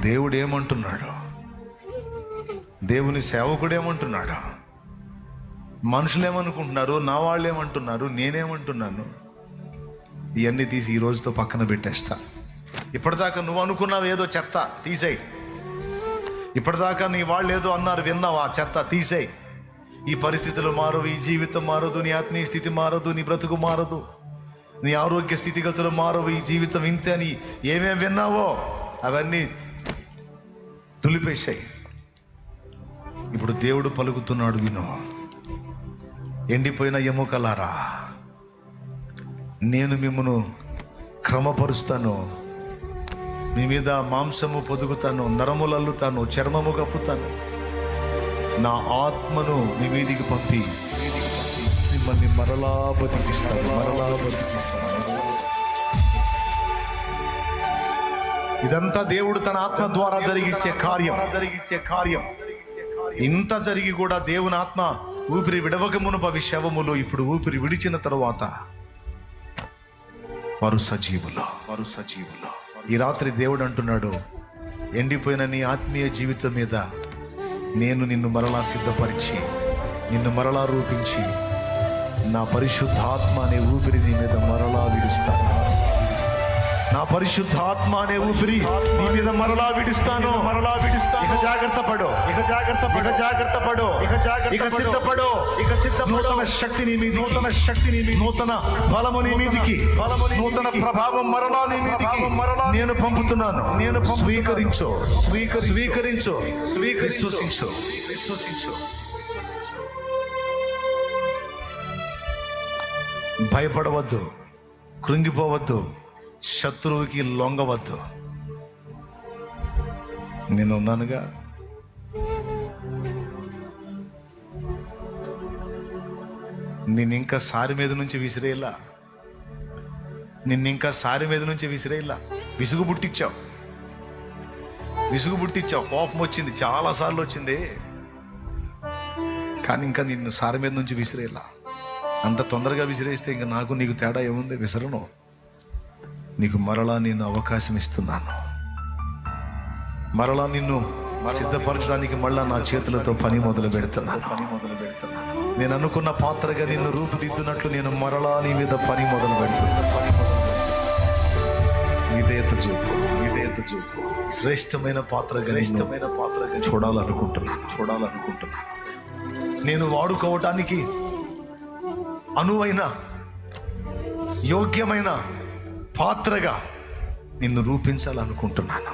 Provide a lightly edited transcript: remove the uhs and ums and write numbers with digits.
దేవుడు ఏమంటున్నాడు? దేవుని సేవకుడు ఏమంటున్నాడు? మనుషులు ఏమనుకుంటున్నారు? నా వాళ్ళు ఏమంటున్నారు? నేనేమంటున్నాను? ఇవన్నీ తీసి ఈ రోజుతో పక్కన పెట్టేస్తా. ఇప్పటిదాకా నువ్వు అనుకున్నావు ఏదో చెత్త తీసేయి. ఇప్పటిదాకా నీ వాళ్ళు ఏదో అన్నారు విన్నావు, ఆ చెత్త తీసేయి. ఈ పరిస్థితులు మారవు, ఈ జీవితం మారదు, నీ ఆత్మీయ స్థితి మారదు, నీ బ్రతుకు మారదు, నీ ఆరోగ్య స్థితిగతులు మారవు, ఈ జీవితం ఇంతే అని ఏమేం విన్నావో అవన్నీ తులిపేశాయి. ఇప్పుడు దేవుడు పలుకుతున్నాడు, విను. ఎండిపోయిన ఎముకలారా, నేను మిమ్మను క్రమపరుస్తాను, మీ మీద మాంసము పొదుగుతాను, నరములు అల్లుతాను, చర్మము కప్పుతాను, నా ఆత్మను మీ మీదికి పంపి మిమ్మల్ని మరలా బతికిస్తాను. ఇదంతా దేవుడు తన ఆత్మ ద్వారా జరిగించే కార్యం. ఇంత జరిగి కూడా దేవుని ఆత్మ ఊపిరి విడవకమునుపు అవి శవములు, ఇప్పుడు ఊపిరి విడిచిన తరువాత వారు సజీవులు. ఈ రాత్రి దేవుడు అంటున్నాడు, ఎండిపోయిన నీ ఆత్మీయ జీవితం మీద నేను నిన్ను మరలా సిద్ధపరిచి, నిన్ను మరలా రూపించి, నా పరిశుద్ధాత్మ అనే ఊపిరి నీ మీద మరలా విడుస్తాను. నా పరిశుద్ధాత్మ అనే ఊపిరి నీ మీద మరలా విడుస్తాను. ఇక జాగ్రత్త పడు, ఇక సిద్ధపడు. నూతన శక్తి నీ మీద, నూతన బలము నీ మీదికి, నూతన ప్రభావం మరలా నీ మీదికి నేను పంపుతున్నాను. స్వీకరించు. విశ్వసించు. భయపడవద్దు, కృంగిపోవద్దు, శత్రువుకి లొంగవద్దు. నేనున్నానుగా. నిన్నింకా సారి మీద నుంచి విసిరేలా, విసుగు పుట్టించావు, కోపం వచ్చింది, చాలాసార్లు వచ్చింది, కానీ ఇంకా నిన్ను సారి మీద నుంచి విసిరేలా. అంత తొందరగా విసిరేస్తే ఇంకా నాకు నీకు తేడా ఏముంది? విసరను. నీకు మరలా నేను అవకాశం ఇస్తున్నాను. మరలా నిన్ను సిద్ధపరచడానికి మళ్ళా నా చేతులతో పని మొదలు పెడుతున్నాను. నేను అనుకున్న పాత్రగా నిన్ను రూపుదిద్దునట్లు నేను మరలా నీ మీద పని మొదలు పెడుతున్నాను. విధేయత చూపు. శ్రేష్టమైన పాత్రగా చూడాలనుకుంటున్నాను. నేను వాడుకోవటానికి అనువైన, యోగ్యమైన పాత్రగా నిన్ను రూపించాలనుకుంటున్నాను.